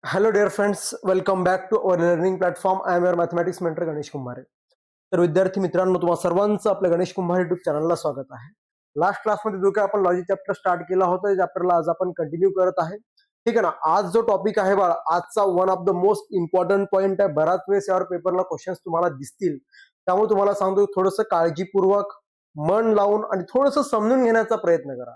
Hello dear friends, welcome back to our learning platform. I am your mathematics mentor Ganesh Kumbhare. तर विद्यार्थी मित्रांनो, तुम्हा सर्वांचं आपल्या गणेश कुंभारे युट्यूब चॅनलला स्वागत आहे. लास्ट क्लासमध्ये जो काही आपण लॉजिक चॅप्टर स्टार्ट केला होता, त्या चॅप्टरला आज आपण कंटिन्यू करत आहे. ठीक आहे ना. आज जो टॉपिक आहे बाळा, आजचा one of the most important point आहे. बराच वेळेस यावर पेपरला क्वेश्चन्स तुम्हाला दिसतील, त्यामुळे तुम्हाला सांगतो थोडंसं काळजीपूर्वक मन लावून आणि थोडंसं समजून घेण्याचा प्रयत्न करा.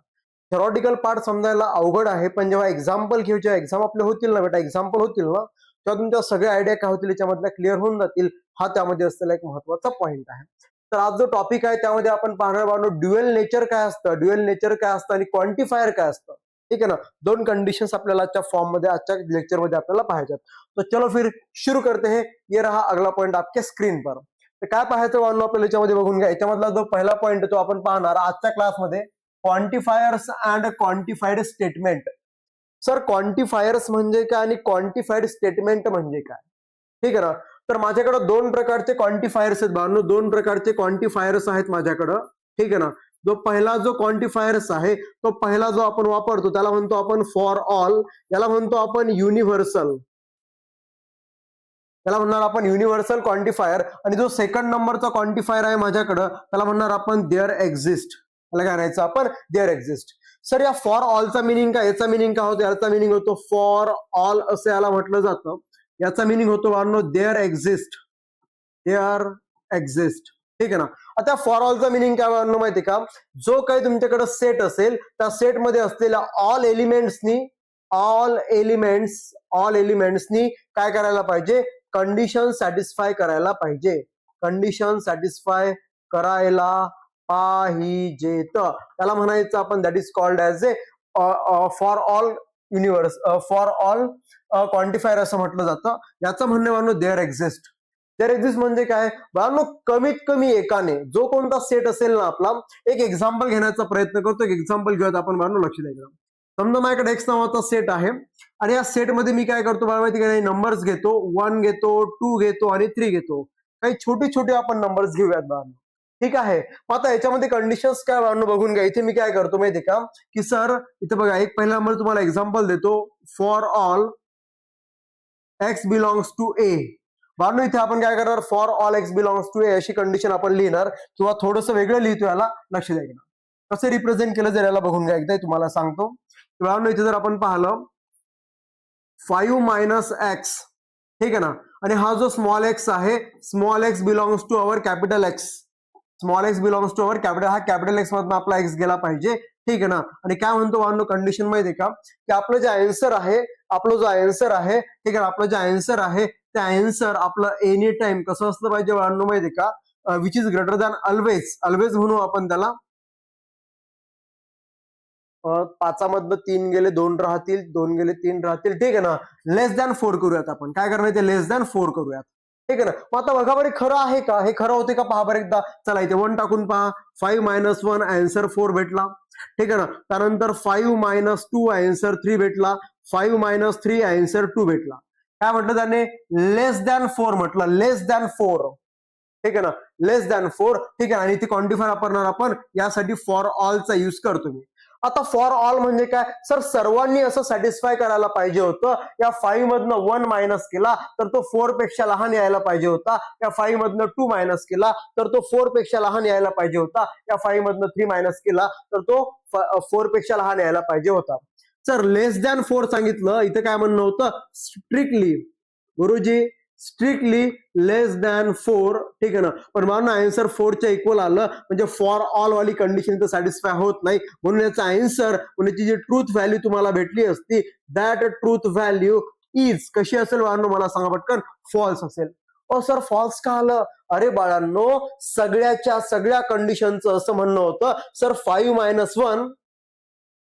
थेरॉटिकल पार्ट समजायला अवघड आहे, पण जेव्हा एक्झाम्पल घेऊ, जेव्हा एक्झाम आपले होतील ना बेटा, एक्झाम्पल होतील ना, तेव्हा तुमच्या सगळ्या आयडिया काय होतील याच्यामधल्या क्लिअर होऊन जातील. हा त्यामध्ये असलेला एक महत्वाचा पॉईंट आहे. तर आज जो टॉपिक आहे त्यामध्ये आपण पाहणार आहोत ड्युएल नेचर काय असतं, ड्युएल नेचर काय असतं आणि क्वांटिफायर काय असतं. ठीक आहे ना. दोन कंडिशन्स आपल्याला आजच्या फॉर्म मध्ये, आजच्या लेक्चर मध्ये आपल्याला पाहायच्यात. तो चलो फिर शुरू करते हैं. ये रहा अगला पॉईंट आपके स्क्रीन पर. तर काय पाहायचं वाढलो आपल्याला याच्यामध्ये बघून घ्या. याच्यामधला जो पहिला पॉईंट तो आपण पाहणार आजच्या क्लासमध्ये, quantifiers and quantified statement. Sir quantifiers म्हणजे काय आणि क्वांटिफाईड स्टेटमेंट म्हणजे काय? ठीक आहे ना. तर माझ्याकडे दोन प्रकारचे क्वांटिफायर्स आहेत बाळांनो, दोन प्रकारचे क्वांटिफायर्स आहेत माझ्याकडं. ठीक आहे ना. जो पहिला जो क्वांटिफायर्स आहे, तो पहिला जो आपण वापरतो त्याला म्हणतो आपण फॉर ऑल, याला म्हणतो आपण युनिव्हर्सल, त्याला म्हणणार आपण युनिव्हर्सल क्वांटिफायर. आणि जो सेकंड नंबरचा क्वांटिफायर आहे माझ्याकडं, त्याला म्हणणार आपण देअर एक्झिस्ट. त्याला काय करायचं आपण, देअर एक्झिस्ट. सर या फॉर ऑलचा मिनिंग काय, याचा मिनिंग काय होतो? याचा मिनिंग होतो फॉर ऑल असं याला म्हटलं जातं. याचा मिनिंग होतो वाढनो देअर एक्झिस्ट, देअर एक्झिस्ट. ठीक आहे ना. आता फॉर ऑलचा मिनिंग काय वाढनो माहिती का? जो काही तुमच्याकडे सेट असेल त्या सेटमध्ये असलेल्या ऑल एलिमेंट्सनी काय करायला पाहिजे? कंडिशन सॅटिस्फाय करायला पाहिजे. कंडिशन सॅटिस्फाय करायला पाहिजेत, त्याला म्हणायचं आपण that is called as A for all universe, for all quantifier असं म्हटलं जातं. याचं म्हणणं म्हणून देअर एक्झिस्ट. देअर एक्झिस्ट म्हणजे काय बाळांनो? कमीत कमी एकाने जो कोणता सेट असेल ना आपला, एक एक्झाम्पल घेण्याचा प्रयत्न करतो. एक एक्झाम्पल घेऊयात आपण बाळांनो, लक्ष द्यायचं. समजा माझ्याकडे एक्स नावाचा सेट आहे आणि या सेटमध्ये मी काय करतो बाळा माहिती का, नंबर्स घेतो, 1 घेतो, 2 घेतो आणि 3 घेतो. काही छोटे छोटे आपण नंबर्स घेऊयात बाळांनो. ठीक आहे. मग आता याच्यामध्ये कंडिशन्स काय बाळांनो बघून घ्या. इथे मी काय करतो माहितीये का, की सर इथे बघा एक पहिला नंबर तुम्हाला एक्झाम्पल देतो, for all x belongs to A. बाळांनो इथे आपण काय करणार, for all x belongs to A अशी कंडिशन आपण लिहिणार, किंवा थोडंसं वेगळं लिहितो. याला लक्ष द्यायचं कसं रिप्रेझेंट केलं जर याला बघून घ्या एकदा, तुम्हाला सांगतो. बाळांनो इथे जर आपण पाहिलं 5 मायनस एक्स, ठीक आहे ना, आणि हा जो स्मॉल एक्स आहे, small X belongs to our capital X, small X belongs to our capital, हा कॅपिटल एक्स मधून आपला एक्स गेला पाहिजे. ठीक आहे ना. आणि काय म्हणतो वाढलो कंडिशन माहितीये का, की आपलं जे आन्सर आहे, आपलं जो आन्सर आहे, ठीक आहे, आपलं जे आन्सर आहे ते आन्सर आपलं एनी टाइम कसं असलं पाहिजे वाढलो माहितीये का, which is greater than always. Always म्हणू आपण त्याला. 5मधनं 3 गेले 2 राहतील, 2 गेले 3 राहतील. ठीक आहे ना. लेस दॅन 4 करूयात आपण. काय करणार ते लेस दॅन 4 करूयात. ठीक आहे ना. मग आता बघा बरे खरं आहे का, हे खरं होते का पहा बरं एकदा. चला इथे 1 टाकून पहा. 5 मायनस 1 आन्सर 4 भेटला. ठीक आहे ना. त्यानंतर 5 मायनस 2 आन्सर 3 भेटला. 5 मायनस 3 आन्सर 2 भेटला. काय म्हटलं त्याने? लेस दॅन 4 म्हटलं, लेस दॅन 4. ठीक आहे ना. लेस दॅन 4. ठीक आहे. आणि ती क्वांटिफाय वापरणार आपण, यासाठी फॉर ऑलचा यूज करतो मी. आता फॉर ऑल म्हणजे काय सर, सर्वांनी असं सॅटिस्फाय करायला पाहिजे होतं. या 5 मधनं 1 मायनस केला तर तो 4 पेक्षा लहान यायला पाहिजे होता. या 5 मधनं 2 मायनस केला तर तो 4 पेक्षा लहान यायला पाहिजे होता. या 5 मधनं 3 मायनस केला तर तो 4 पेक्षा लहान यायला पाहिजे होता. सर लेस दॅन 4 सांगितलं, इथे काय म्हणणं होतं, स्ट्रिक्टली गुरुजी, स्ट्रिक्टली लेस दॅन 4. ठीक आहे ना. पण मला आन्सर 4च्या इक्वल आलं, म्हणजे फॉर ऑल वाली कंडिशन तर सॅटिस्फाय होत नाही. म्हणून याचा आन्सर, म्हणजे जी ट्रूथ व्हॅल्यू तुम्हाला भेटली असती, दॅट ट्रूथ व्हॅल्यू इज कशी असेल वाढणं मला सांगा पटकन, फॉल्स असेल. सर फॉल्स का आलं? अरे बाळांनो, सगळ्या कंडिशनचं असं म्हणणं होतं सर 5 मायनस 1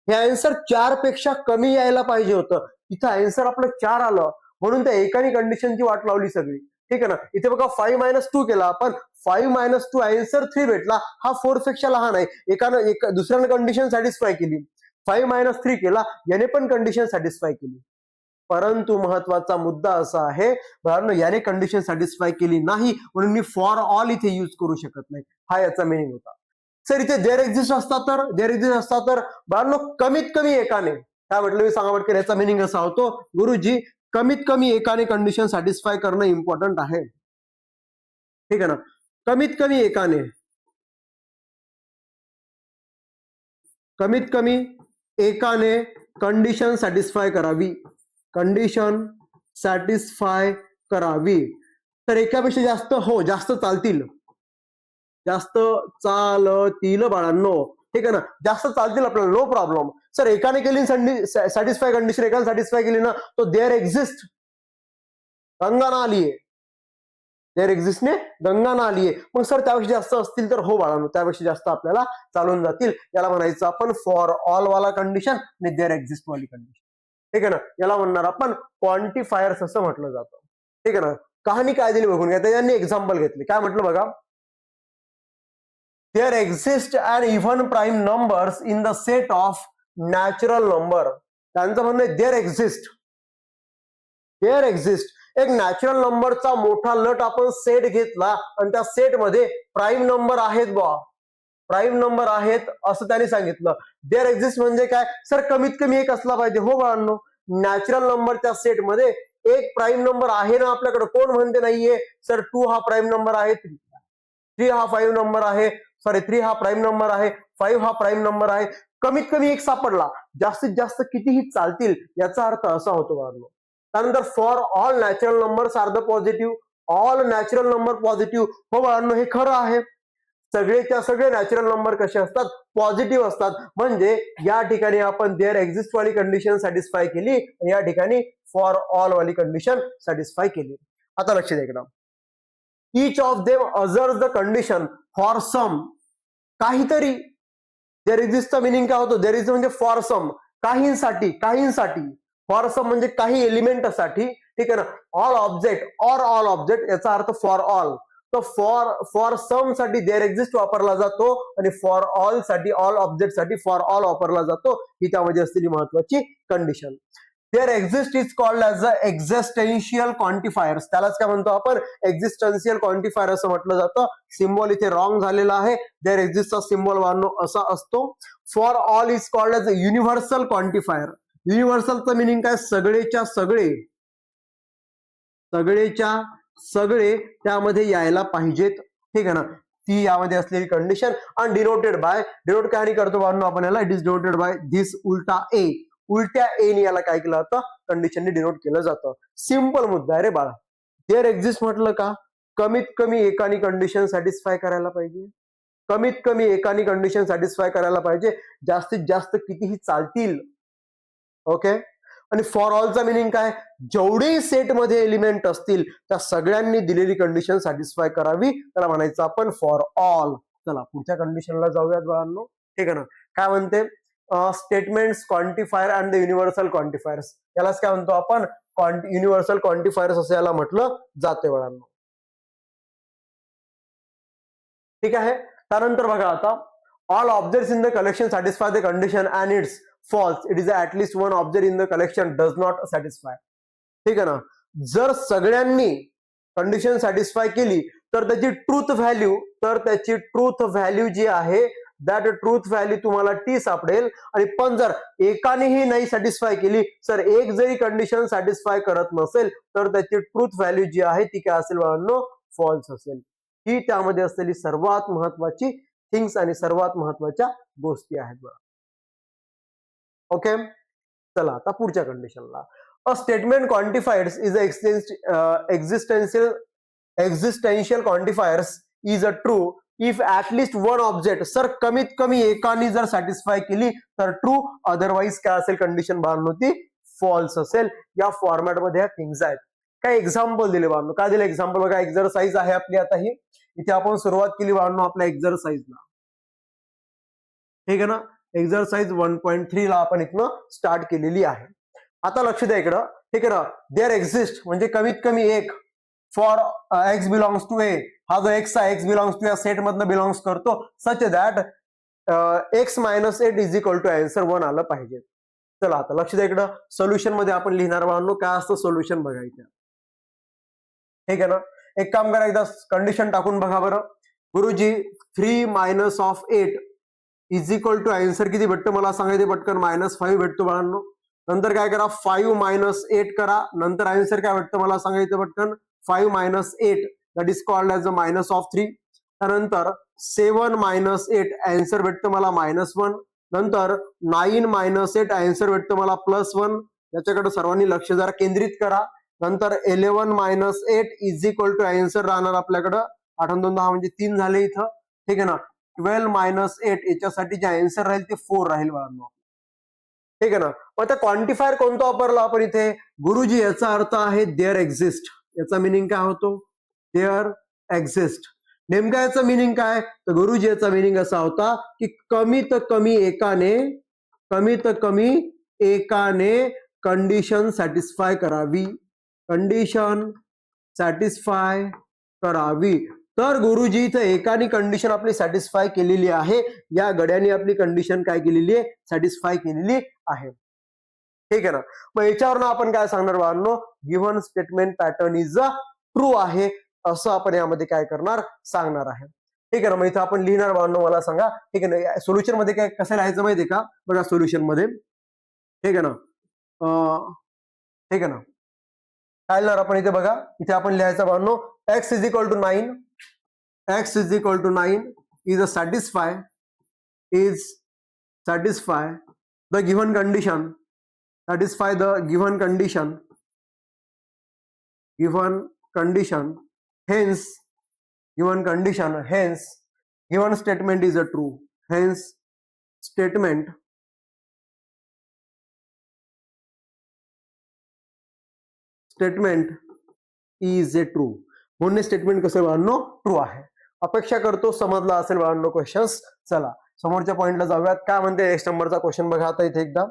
हे आन्सर 4 पेक्षा कमी यायला पाहिजे होतं. इथं आन्सर आपलं 4 आलं, म्हणून त्या एकाने कंडिशनची वाट लावली सगळी. ठीक आहे ना. इथे बघा 5 मायनस 2 केला आपण, 5 मायनस 2 आन्सर 3 भेटला. हा 4 पेक्षा लहान आहे. दुसऱ्याने कंडिशन सॅटिस्फाय केली. 5 मायनस 3 केला, याने पण कंडिशन सॅटिस्फाय केली. परंतु महत्वाचा मुद्दा असा आहे बघा, याने कंडिशन सॅटिस्फाय केली नाही, म्हणून मी फॉर ऑल इथे यूज करू शकत नाही. हा याचा मिनिंग होता. सर इथे देअर एक्झिस्ट असता तर बाळांनो कमीत कमी एकाने, काय म्हटलं मी सांगा पटकन, याचा मिनिंग असा होतो गुरुजी, कमीत कमी एकाने कंडिशन सॅटिस्फाय करणं इम्पॉर्टंट आहे, ठीक आहे ना. कमीत कमी एकाने कंडिशन सॅटिस्फाय करावी, कंडिशन सॅटिस्फाय करावी. तर एकापेक्षा जास्त जास्त चालतील बाळांनो, ठीक आहे ना. जास्त चालतील आपल्याला, नो प्रॉब्लेम. सर एकाने केली सॅटिस्फाय कंडिशन, एकाने सॅटिस्फाय केली ना, तो देअर एक्झिस्ट गंगा ना आलीये, देअर एक्झिस्ट ने गंगा ना आलीये. मग सर त्यापेक्षा जास्त असतील तर हो बाळांनो, त्यापेक्षा जास्त आपल्याला चालून जातील. याला म्हणायचं आपण फॉर ऑल वाला कंडिशन आणि देअर एक्झिस्ट वाली कंडिशन, ठीक आहे ना. याला म्हणणार आपण क्वांटिफायर्स असं म्हटलं जातं, ठीक आहे ना. कहाणी काय दिली बघून घ्या, त्यांनी एक्झाम्पल घेतले. काय म्हटलं बघा, there exist and even prime numbers in the set of natural number. त्यांचं म्हणणं आहे देअर एक्झिस्ट एक नॅचरल नंबरचा मोठा लट आपण सेट घेतला आणि त्या सेट मध्ये प्राईम नंबर आहेत प्राईम नंबर आहेत असं त्यांनी सांगितलं. देअर एक्झिस्ट म्हणजे काय सर, कमीत कमी एक असला पाहिजे. हो बाळांनो, नॅचरल नंबरच्या सेट मध्ये एक प्राईम नंबर आहे ना आपल्याकडे. कोण म्हणते नाहीये सर 2 हा प्राईम नंबर आहे, 3 हा 5 नंबर आहे, 3 हा प्राईम नंबर आहे, 5 हा प्राईम नंबर आहे. कमीत कमी एक सापडला, जास्तीत जास्त कितीही चालतील याचा अर्थ असा होतो बाळांनो. त्यानंतर for all natural numbers are the positive, all natural number positive. हो बाळांनो, हे खरं आहे. सगळेच्या सगळे नॅचरल नंबर कसे असतात, पॉझिटिव्ह असतात. म्हणजे या ठिकाणी आपण देअर एक्झिस्ट वाली कंडिशन सॅटिस्फाय केली आणि या ठिकाणी फॉर ऑल वाली कंडिशन सॅटिस्फाय केली. आता लक्ष द्या इकडं, each of them asserts the condition for some. काहीतरी देअर एक्झिस्टचा मिनिंग काय होतो, देअर एक्झिस्ट म्हणजे फॉर सम, काहींसाठी. फॉर सम म्हणजे काही एलिमेंटसाठी, ठीक आहे ना. ऑल ऑब्जेक्ट याचा अर्थ फॉर ऑल. तर फॉर सम साठी देअर एक्झिस्ट वापरला जातो आणि फॉर ऑल साठी, ऑल ऑब्जेक्ट साठी फॉर ऑल वापरला जातो. ही त्यामध्ये असलेली महत्वाची condition. There exist is called as a existential quantifiers. त्यालाच काय म्हणतो आपण, एक्झिस्टन्शियल क्वांटिफायर असं म्हटलं जातं. सिम्बॉल इथे रॉंग झालेला आहे. देअर एक्झिस्टचा सिम्बॉल असा असतो. For all is called as a universal quantifier. युनिव्हर्सलचं मिनिंग काय, सगळेच्या सगळे त्यामध्ये यायला पाहिजेत, ठीक आहे ना. ती यामध्ये असलेली कंडिशन. आणि डिनोटेड काय करतो आपण याला, it is denoted by this उलटा ए. उलट्या ए ने याला काय केलं जातं, कंडिशनने डिनोट केलं जातं. सिंपल मुद्दा आहे रे बाळा. देअर एक्झिस्ट म्हटलं का, कमीत कमी एकाने कंडिशन सॅटिस्फाय करायला पाहिजे. जास्तीत जास्त कितीही चालतील, ओके. आणि फॉर ऑलचा मिनिंग काय, जेवढे सेट मध्ये एलिमेंट असतील त्या सगळ्यांनी दिलेली कंडिशन सॅटिस्फाय करावी, त्याला म्हणायचं आपण फॉर ऑल. चला पुढच्या कंडिशनला जाऊयात बाळांनो, ठीक आहे ना. काय म्हणते, statements quantifier and the universal quantifiers. यालाच काय म्हणतो आपण, युनिव्हर्सल क्वांटिफायर्स असं याला म्हटलं जाते बाळांनो, ठीक आहे. त्यानंतर बघा आता, all objects in the collection satisfy the condition and it's false. It is at least one object in the collection does not satisfy. ठीक आहे ना. जर सगळ्यांनी कंडिशन सॅटिस्फाय केली तर त्याची ट्रूथ व्हॅल्यू जी आहे, दॅट ट्रूथ व्हॅल्यू तुम्हाला टी सापडेल. आणि पण जर एकानेही नाही सॅटिस्फाय केली, सर एक जरी कंडिशन सॅटिस्फाय करत नसेल तर त्याची ट्रूथ व्हॅल्यू जी आहे ती काय असेल बाळांनो, फॉल्स असेल. ही त्यामध्ये असलेली सर्वात महत्वाची थिंग्स आणि सर्वात महत्वाच्या गोष्टी आहेत बघा, ओके. चला आता पुढच्या कंडिशनला. A statement quantifiers is existential quantifiers is a true if at least one object. Sir कमीत कमी एकाने जर सॅटिस्फाय केली तर ट्रू, अदरवाईज काय असेल कंडिशन बाळांनो, ती फॉल्स असेल. या फॉर्मॅट मध्ये ह्या थिंग्स आहेत. काय एक्झाम्पल दिले बाळांनो, काय दिले एक्झाम्पल बघा. एक्झरसाइज आहे आपली आता ही. इथे आपण सुरुवात केली बाळांनो आपल्या एक्झरसाइजला, ठीक आहे ना. एक्झरसाइज 1.3 ला आपण इथनं स्टार्ट केलेली आहे. आता लक्ष द्या इकडं, ठीक आहे ना. देअर एक्झिस्ट म्हणजे कमीत कमी एक. For X belongs to A, हा जो एक्स आहे, एक्स बिलॉंग्स टू या सेट मधनं बिलॉंग्स करतो, such that X minus 8 is equal to answer 1 आलं पाहिजे. चला आता लक्ष द्या इकडं, सोल्युशन मध्ये आपण लिहिणार बाळांनो. काय असतं सोल्युशन बघायचं, ठीक आहे ना. एक काम करा, एकदा कंडिशन टाकून बघा बरं. गुरुजी 3 minus of 8 is equal to answer किती भेटतो मला सांगायचे पटकन, -5 भेटतो बाळांनो. नंतर काय करा 5 मायनस 8 करा, नंतर आन्सर काय भेटतं मला सांगायचं पटकन 5 minus 8 that is called as a minus of 3. त्यानंतर 7 मायनस 8 आन्सर भेटतं मला -1. नंतर 9 मायनस 8 आन्सर भेटतं मला +1. याच्याकडे सर्वांनी लक्ष जरा केंद्रित करा. नंतर 11 minus 8 is equal to answer राहणार आपल्याकडं 8 2 10 म्हणजे 3 झाले इथं, ठीक आहे ना. 12 मायनस 8 याच्यासाठी जे आन्सर राहील ते 4 राहील बाळांनो, ठीक आहे ना. मग आता क्वांटिफायर कोणता वापरला आपण इथे? गुरुजी याचा अर्थ आहे देअर एक्झिस्ट. याचा मिनिंग काय होतो? There exist. नेमका याचा मिनिंग काय? तर गुरुजी याचा मिनिंग असा होता की कमीत कमी एकाने कंडिशन सॅटिस्फाय करावी, कंडिशन सॅटिस्फाय करावी. तर गुरुजी इथं एकाने कंडिशन आपली सॅटिस्फाय केलेली आहे, या गड्याने आपली कंडिशन काय केलेली आहे? सॅटिस्फाय केलेली आहे, ठीक आहे ना. मग याच्यावरनं आपण काय सांगणार बाळांनो? Given statement pattern is a true आहे असं आपण यामध्ये काय करणार? सांगणार आहे, ठीक आहे ना. मग इथं आपण लिहिणार बाळांनो, मला सांगा, ठीक आहे ना. सोल्युशन मध्ये काय कसं लिहायचं माहितीये का? बघा सोल्युशन मध्ये, ठीक आहे ना, ठीक आहे ना. काय लिहिणार आपण इथे? बघा इथे आपण लिहायचं बाळांनो x is equal to 9, x is equal to 9 is a satisfy the given condition, satisfy the given condition, hence given statement is a true, hence statement is a true. म्हणून स्टेटमेंट कसं बाळांनो? ट्रू आहे. अपेक्षा करतो समजला असेल बाळांनो questions. चला समोरच्या पॉइंटला जाऊयात. काय म्हणते नेक्स्ट नंबरचा क्वेश्चन बघा आता इथे एकदा.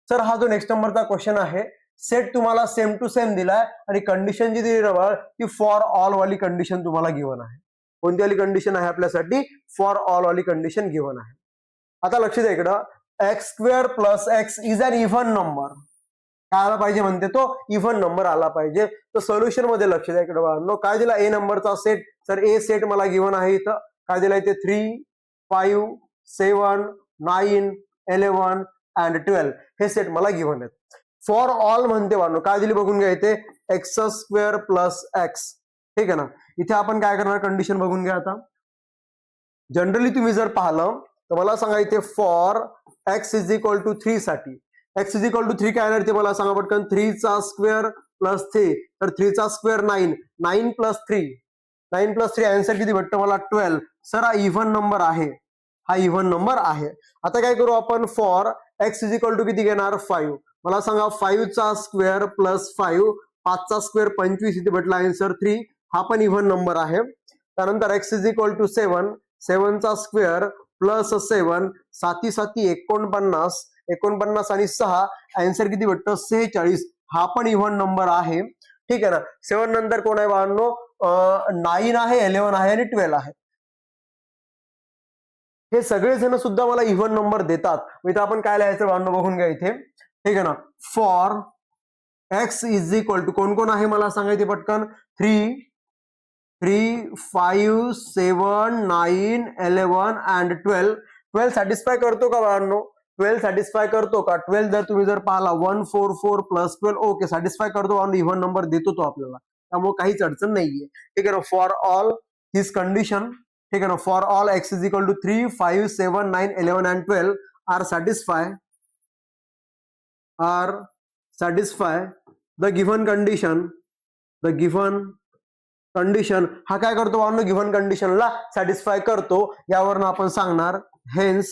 सर हा जो नेक्स्ट नंबरचा क्वेश्चन आहे, सेट तुम्हाला सेम टू सेम दिलाय आणि कंडिशन जी दिली ना ती फॉर ऑल वाली कंडिशन तुम्हाला गिव्हन आहे. कोणती वाली कंडिशन आहे आपल्यासाठी? फॉर ऑल वाली कंडिशन गिव्हन आहे. आता लक्ष द्या इकडं, x² plus x is an even number. काय आला पाहिजे म्हणते? तो इव्हन नंबर आला पाहिजे. तर सोल्युशन मध्ये लक्ष द्या इकडे बाळांनो. काय दिला? ए नंबरचा सेट. तर ए सेट मला गिव्हन आहे इथं. काय दिला इथे? 3, 5, 7, 9, 11 अँड 12 हे सेट मला गिव्हन आहेत. फॉर ऑल म्हणते बाळांनो, काय दिली बघून घ्या इथे, x² प्लस x, ठीक आहे ना. इथे आपण काय करणार? कंडिशन बघून घ्या आता. जनरली तुम्ही जर पाहिलं तर मला सांगा इथे for x is equal to 3 साठी x इज इक्वल टू 3 काय येणार ते मला सांगा पटकन. 3चा स्क्वेअर प्लस 3, तर 3चा स्क्वेअर 9, 9 प्लस 3, 9 प्लस 3 आन्सर किती भेटतं मला? 12. सर हा इव्हन नंबर आहे, हा इव्हन नंबर आहे. आता काय करू आपण? For x is equal to किती घेणार? 5. मला सांगा 5चा स्क्वेअर प्लस 5, 5चा स्क्वेअर 25 इथे भेटला आन्सर 3. हा पण इव्हन नंबर आहे. त्यानंतर x इज इक्वल टू 7, 7चा स्क्वेअर प्लस 7, 7 7 49, 49 आणि 6 आन्सर किती भेटतं? 46. हा पण इव्हन नंबर आहे, ठीक आहे ना. 7 नंतर कोण आहे बाळांनो? 9 आहे, 11 आहे आणि 12 आहे. हे सगळे जण सुद्धा मला इव्हन नंबर देतात. इथं आपण काय लिहायचं बाळांनो बघून घ्या इथे, ठीक आहे ना. For x is equal to कोण कोण आहे मला सांगायचे पटकन. 3, 5, 7, 9, 11 अँड 12. 12 सॅटिस्फाय करतो का बाळांनो? 12 सॅटिस्फाय करतो का? 12 जर तुम्ही जर पाहिला 1 4 4 प्लस 12, ओके सॅटिस्फाय करतो आणि इव्हन नंबर देतो तो आपल्याला, त्यामुळे काहीच अडचण नाहीये, ठीक आहे ना. फॉर ऑल हिज कंडिशन, ठीक आहे ना. For all x is equal to 3, 5, 7, 9, 11 and 12 are satisfy the given condition, हा काय करतो बाळांनो? गिव्हन कंडिशनला सॅटिस्फाय करतो. यावरनं आपण सांगणार hence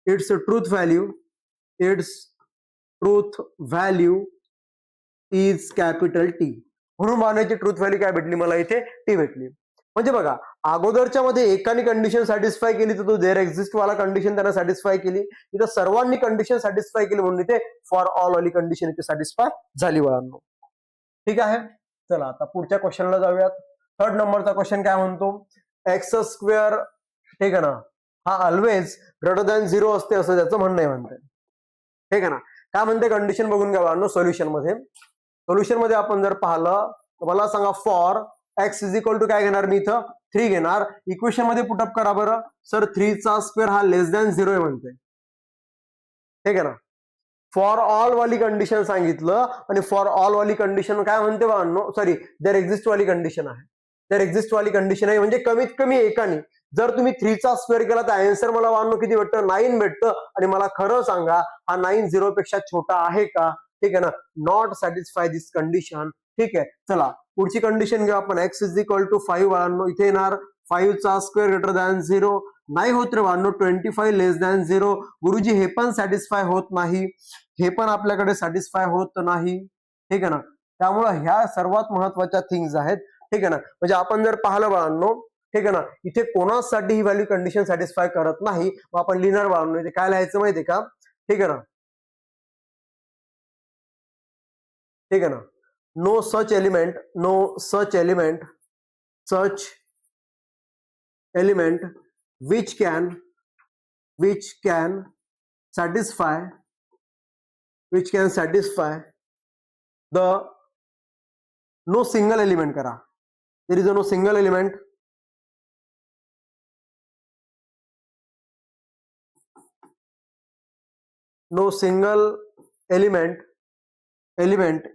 its truth value is capital T. म्हणून बाळांची ट्रूथ व्हॅल्यू काय भेटली मला इथे? T भेटली. म्हणजे बघा अगोदरच्या मध्ये एकाने कंडिशन सॅटिस्फाय केली तर तो देअर एक्झिस्ट वाला कंडिशन त्यांना सॅटिस्फाय केली. इथं सर्वांनी कंडिशन सॅटिस्फाय केली म्हणून इथे फॉर ऑल वाली कंडिशन इथे सॅटिस्फाय झाली बाळांनो, ठीक आहे. चला आता पुढच्या क्वेश्चनला जाऊयात. 3rd नंबरचा क्वेश्चन काय म्हणतो? x², ठीक आहे ना, हा ऑलवेज ग्रेटर दॅन 0 असते असं त्याचं म्हणणं आहे म्हणते, ठीक आहे ना. काय म्हणते कंडिशन बघून घ्या बाळांनो. सोल्युशन मध्ये आपण जर पाहिलं तर मला सांगा for x is equal to काय घेणार मी इथं? 3 घेणार. इक्वेशन मध्ये पुटअप करा बरं. सर 3चा स्क्वेअर हा लेस दॅन 0 आहे म्हणते, ठीक आहे ना. फॉर ऑल वाली कंडिशन सांगितलं आणि फॉर ऑल वाली कंडिशन काय म्हणते बाळांनो, सॉरी देअर एक्झिस्ट वाली कंडिशन आहे. देअर एक्झिस्ट वाली कंडिशन आहे म्हणजे कमीत कमी एकाने. जर तुम्ही 3 चा स्क्वेअर केला तर आन्सर मला बाळांनो किती भेटतं, 9 भेटतं. आणि मला खरं सांगा हा 9 0 पेक्षा छोटा आहे का? ठीक आहे ना. Not satisfy this condition. ठीक आहे, चला पुढची कंडिशन घेऊ आपण. x इज इक्वल टू 5 बाळांनो. इथे येणार 5 चा स्क्वेअर ग्रेटर दॅन 0. नाही होत रे बाळांनो. 25 लेस दॅन 0. गुरुजी हे पण सॅटिस्फाय होत नाही, हे पण आपल्याकडे सॅटिस्फाय होत नाही. ठीक आहे ना. त्यामुळे ह्या सर्वात महत्वाच्या थिंग्स आहेत. ठीक आहे ना. म्हणजे आपण जर पाहिलं बाळांनो, ठीक आहे ना, इथे कोणासाठी ही व्हॅल्यू कंडिशन सॅटिस्फाय करत नाही, मग आपण लिहिणार बाळांनो इथे काय लिहायचं माहितीये का? ठीक आहे ना. ठीक आहे ना. No such element, no such element, such element which can satisfy the no single element करा. there is a no single element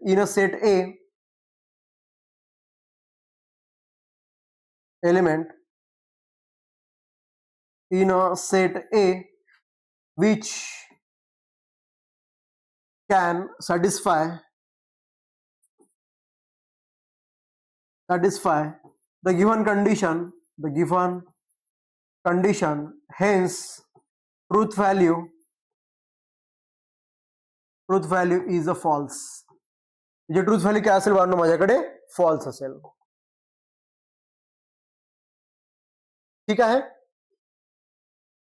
in a set A, element in a set A which can satisfy the given condition, hence truth value is a false. म्हणजे truth value काय असेल बाळांनो, माझ्याकडे false असेल. ठीक आहे.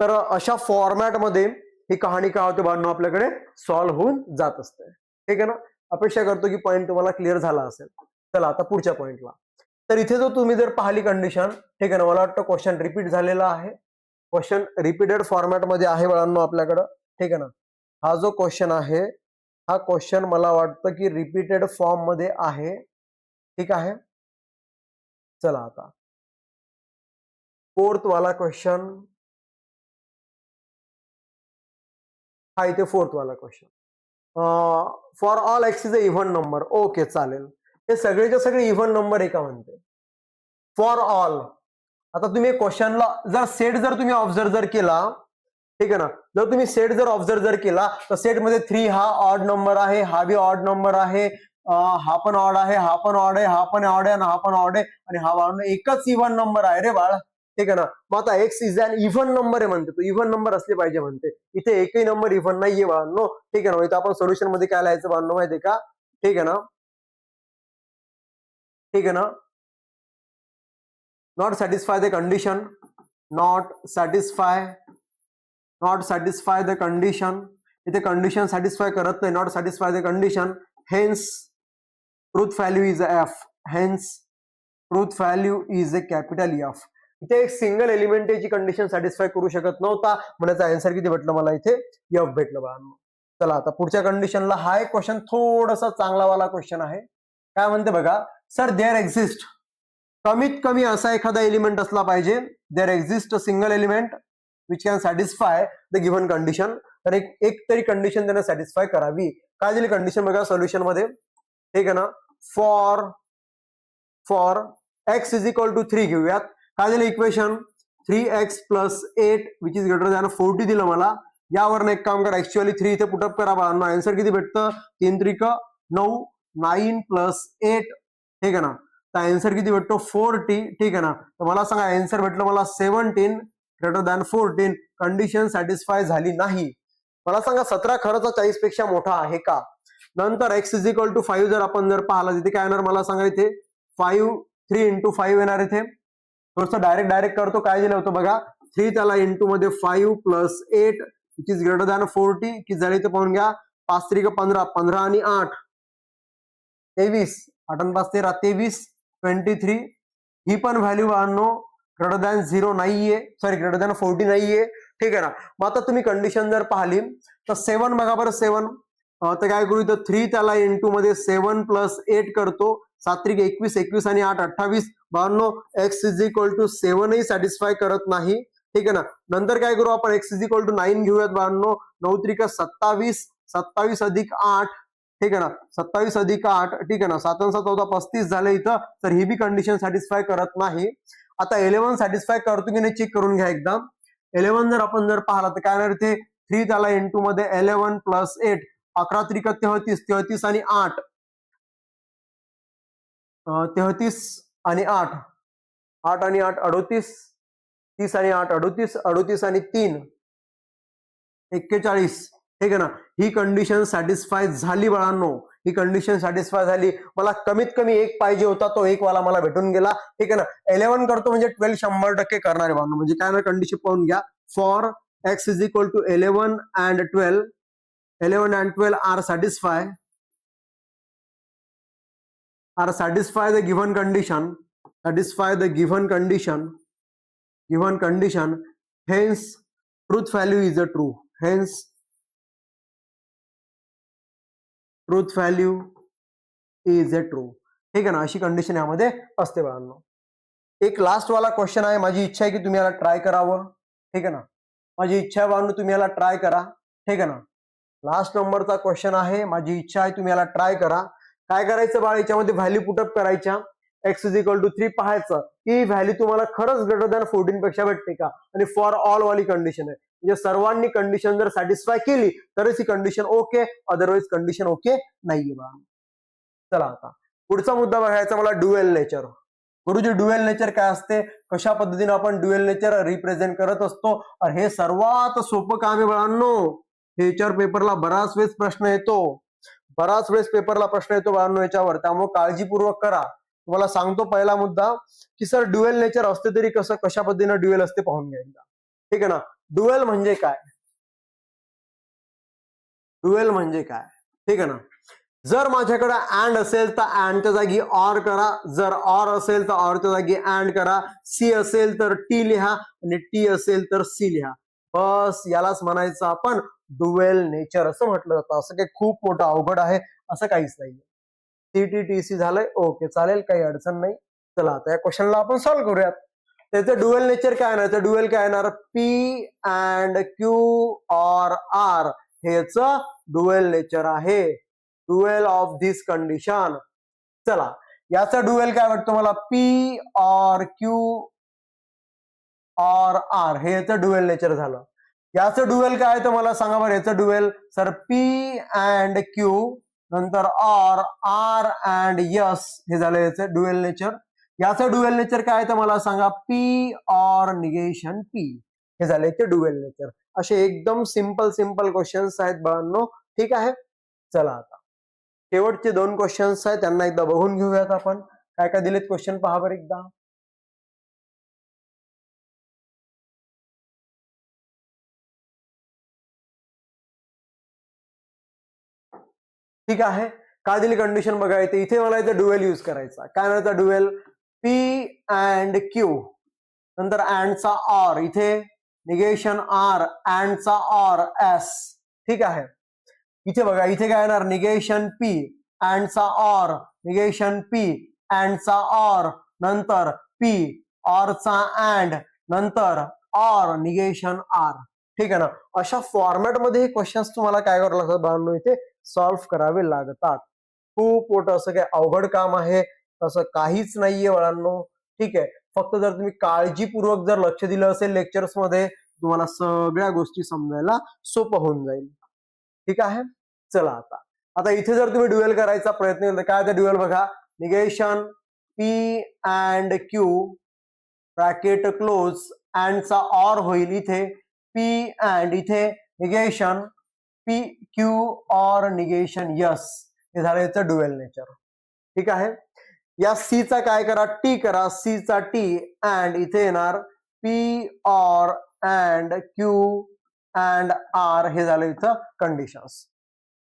तर अशा फॉर्मॅटमध्ये ही कहाणी काय होते बाळांनो, आपल्याकडे सॉल्व्ह होऊन जात असते. ठीक आहे ना. अपेक्षा करतो की पॉईंट तुम्हाला क्लिअर झाला असेल. चला आता पुढच्या पॉईंटला. तर इथे जो तुम्ही जर पाहिली कंडिशन, ठीक आहे ना, मला वाटतं क्वेश्चन रिपीट झालेला आहे. क्वेश्चन रिपीटेड फॉर्मॅटमध्ये आहे बाळांनो आपल्याकडं. ठीक आहे ना. हा जो क्वेश्चन आहे, हा क्वेश्चन मला वाटतं की रिपीटेड फॉर्म मध्ये आहे. ठीक आहे. चला आता फोर्थ वाला क्वेश्चन, हा इथे फोर्थ वाला question. For all x is a even number. Okay चालेल. हे सगळेच्या सगळे इव्हन नंबर आहे का म्हणते फॉर ऑल. आता तुम्ही क्वेश्चनला जर सेट जर तुम्ही ऑब्झर्व जर केला, ठीक आहे ना, जर तुम्ही सेट जर ऑब्झर्व जर केला तर सेटमध्ये 3 हा ऑड नंबर आहे, हा बी ऑड नंबर आहे, हा पण ऑड आहे, हा पण ऑड आहे, हा पण ऑड आहे आणि हा पण ऑड आहे आणि हा एकच इव्हन नंबर आहे रे बाळ. ठीक आहे ना. मग आता X is an even number आहे म्हणते, तो इव्हन नंबर असले पाहिजे म्हणते. इथे एकही नंबर इव्हन नाहीये बाळांनो. ठीक आहे ना. इथे आपण सोल्युशन मध्ये काय लिहायचं बाळांनो माहितीये का? ठीक आहे ना. ठीक आहे ना. Not satisfy the condition, not satisfy the condition. इथे कंडिशन सॅटिस्फाय करत नाही, not satisfy the condition, hence truth value is F, hence truth value is a capital F. इथे एक सिंगल एलिमेंट याची कंडिशन सॅटिस्फाय करू शकत नव्हता, म्हणायचं आन्सर किती भेटलं मला इथे, एफ भेटलं बाळांनो. चला आता पुढच्या कंडिशनला. हा एक क्वेश्चन थोडासा चांगला वाला क्वेश्चन आहे. काय म्हणते बघा, सर देअर एक्झिस्ट, कमीत कमी असा एखादा एलिमेंट असला पाहिजे, there exist a single element which can satisfy the given condition. तर एक तरी कंडिशन त्यांना सॅटिस्फाय करावी. काय दिली कंडिशन बघा सोल्युशन मध्ये. ठीक आहे ना. For X is equal to 3 घेऊयात. काय दिलं equation, 3x plus 8 which is greater than 40 दिलं मला. यावरनं एक काम करा, ऍक्च्युअली 3 इथे पुटअप करा बाळांनो. आन्सर किती भेटतं, 3 त्रिक 9, 9 प्लस 8. ठीक आहे ना. तर आन्सर किती भेटतो, 40. ठीक आहे ना. तर मला सांगा आन्सर भेटलं मला 17 ग्रेटर दॅन 14. कंडिशन सॅटिस्फाय झाली नाही. मला सांगा 17 खरंच 40 पेक्षा मोठा आहे का? नंतर एक्स इज इक्वल टू 5 जर आपण जर पाहिला, तिथे काय येणार मला सांगा, इथे 3 इंटू 5 येणार. इथे थोडंसं डायरेक्ट करतो. काय दिलं होतं बघा, 3 त्याला इंटू मध्ये 5 plus 8 which is greater than 40. किती झाले इथे पाहून घ्या, 5 त्रिक 15, 15 आणि 8 23, 8 आणि 5 13, 23, 23. ही पण व्हॅल्यू बाळांनो ग्रेटर दॅन 0 नाहीये, सॉरी ग्रेटर दॅन 40 नाहीये. ठीक आहे ना. मग आता तुम्ही कंडिशन जर पाहिली तर 7 बघा बरं, 7 तर काय करू, इथं 3 त्याला इंटू मध्ये 7 प्लस 8 करतो, 7 त्रिक 21, 21 आणि 8 28. बाळांनो एक्स इज इक्वल टू 7 ही सॅटिस्फाय करत नाही. ठीक आहे ना. नंतर काय करू आपण, एक्स इज इक्वल टू 9 घेऊयात बाळांनो. 9 त्रिक 27, 27 अधिक 8, ठीक आहे ना, 27 अधिक 8, ठीक आहे ना, 7 आणि 7 14 35 झालं इथं. तर ही बी कंडिशन सॅटिस्फाय करत नाही. आता 11 सॅटिस्फाय करतो की नाही चेक करून घ्या एकदा. 11 जर पाहिला तर काय होणार इथे 3 त्याला इंटू मध्ये 11 प्लस 8, 11 त्रिक 33, 33 आणि 8, 33 आणि 8, 8 आणि 8 38, 30 आणि 8 38, 38 आणि 3 41, ठीक आहे ना. ही कंडिशन सॅटिस्फाय झाली बाळांनो, ही कंडिशन सॅटिस्फाय झाली. मला कमीत कमी एक पाहिजे होता, तो एक वाला मला भेटून गेला, ठीक आहे ना. 11 करतो म्हणजे 12 100% करणार आहे बाळांनो. म्हणजे काय ना कंडिशन पाहून घ्या. For x is equal to 11 and 12, 11 and 12 are satisfy the given condition, hence truth value is a true, hence truth value is a true, ठीक आहे ना. अशी कंडिशन यामध्ये असते बाळांनो. एक लास्ट वाला क्वेश्चन आहे, माझी इच्छा आहे की तुम्ही याला ट्राय करावं, ठीक आहे ना. माझी इच्छा आहे बाळांनो तुम्ही याला ट्राय करा, ठीक आहे ना. लास्ट नंबरचा क्वेश्चन आहे, माझी इच्छा आहे तुम्ही याला ट्राय करा. काय करायचं बाळ, याच्यामध्ये व्हॅल्यू पुटअप करायच्या. x इज इक्वल टू 3 पाहायचं की व्हॅल्यू तुम्हाला खरंच ग्रेटर दॅन 14 पेक्षा भेटते का. आणि फॉर ऑल वाली कंडिशन आहे, म्हणजे सर्वांनी कंडिशन जर सॅटिस्फाय केली तरच ही condition okay, otherwise condition okay नाहीये बा. चला आता पुढचा मुद्दा बघायचा मला, ड्युएल नेचर. गुरुजी ड्युएल नेचर काय असते, कशा पद्धतीने आपण ड्युएल नेचर रिप्रेझेंट करत असतो. हे सर्वात सोपं काम आहे बाळांनो. ह्याच्यावर पेपरला बराच वेळेस प्रश्न येतो बाळांनो याच्यावर, त्यामुळे काळजीपूर्वक करा. तुम्हाला सांगतो पहिला मुद्दा की सर ड्युएल नेचर असते तरी कसं, कशा पद्धतीने ड्युएल असते पाहून घ्यायला, ठीक आहे ना. ड्युएल म्हणजे काय, ठीक आहे ना. जर माझ्याकडे अँड असेल तर अँडच्या जागी ऑर करा, जर ऑर असेल तर ऑरच्या जागी अँड करा, सी असेल तर टी लिहा आणि टी असेल तर सी लिहा. बस यालाच म्हणायचं आपण ड्युएल नेचर असं म्हटलं जातं. असं काही खूप मोठं अवघड आहे असं काहीच नाही. CTTC झालंय, ओके चालेल, काही अडचण नाही. चला आता या क्वेश्चनला आपण सॉल्व्ह करूयात. त्याचं ड्युएल नेचर काय येणार, ड्युएल काय येणार, P and Q or R हेच ड्युएल नेचर आहे, ड्युएल ऑफ दिस कंडिशन. चला याचा ड्युएल काय वाटतं मला, P or Q or R हे याचं ड्युएल नेचर झालं. याचं ड्युएल काय तर मला सांगा बरं, याचं dual sir P and Q नंतर ऑर आर अँड यस हे झालं याचं ड्युएल नेचर. याचं ड्युएल नेचर काय तर मला सांगा, पी ऑर निगेशन पी हे झालं याचे ड्युएल नेचर. असे एकदम सिंपल क्वेश्चन्स आहेत बाळांनो, ठीक आहे. चला आता शेवटचे 2 क्वेश्चन्स आहेत, त्यांना एकदा बघून घेऊयात आपण. काय काय दिलेत क्वेश्चन पहा बरं एकदा. ठीक आहे, काय दिली कंडिशन बघा इथे. इथे मला इथे ड्युएल यूज करायचा. काय म्हणायचा ड्युएल, पी अँड क्यू नंतर अँडचा ऑर, इथे निगेशन आर अँडचा ऑर एस, ठीक आहे. इथे बघा इथे काय येणार, निगेशन पी अँडचा ऑर, निगेशन पी अँडचा ऑर नंतर पी ऑरचा अँड नंतर ऑर निगेशन आर, ठीक आहे ना. अशा फॉर्मॅटमध्ये हे क्वेश्चन्स तुम्हाला काय करावं लागतात बाळांनो, इथे सॉल्व्ह करावे लागतात. खूप मोठं असं काही अवघड काम आहे असं काहीच नाहीये बाळांनो, ठीक आहे. फक्त जर तुम्ही काळजीपूर्वक जर लक्ष दिलं असेल लेक्चर्स मध्ये, तुम्हाला सगळ्या गोष्टी समजायला सोपं होऊन जाईल, ठीक आहे. चला आता इथे जर तुम्ही ड्युएल करायचा प्रयत्न केला काय, ड्युएल बघा, negation P and Q bracket close अँडचा ऑर होईल इथे पी अँड, इथे negation P Q or negation yes हे झालं याचं ड्युएल नेचर, ठीक आहे. या सी चा काय करा, टी करा, सी चा टी अँड इथे येणार P or and Q and R हे झालं इथं कंडिशन्स,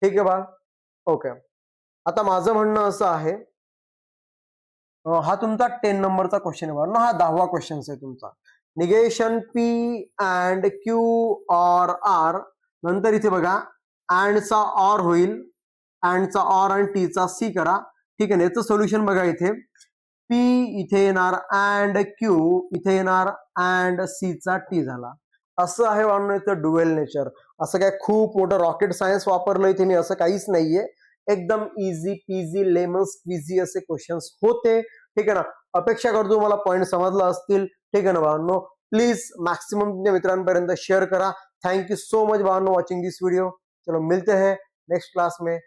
ठीक आहे बा. ओके, आता माझं म्हणणं असं आहे, हा तुमचा 10 नंबरचा क्वेश्चन आहे बा, हा 10वा क्वेश्चन आहे तुमचा. Negation P and Q or R नंतर इथे बघा अँडचा ऑर होईल, अँडचा ऑर आणि टीचा सी करा, ठीक आहे. याचं सोल्युशन बघा, इथे पी इथे येणार अँड क्यू इथे येणार अँड सी चा टी झाला. असं आहे याचं ड्युएल नेचर. असं काय खूप मोठं रॉकेट सायन्स वापरलंय त्यांनी असं काहीच नाहीये. एकदम इझी पीझी लेमन स्क्विझी असे क्वेश्चन्स होते. ठीक आहे ना. अपेक्षा करतो तुम्हाला पॉईंट समजला असतील. ठीक आहे ना भावांनो. प्लीज मॅक्सिमम तुमच्या मित्रांपर्यंत शेअर करा. थैंक यू सो मच भावनो वॉचिंग दिस वीडियो. चलो मिलते हैं नेक्स्ट क्लास में.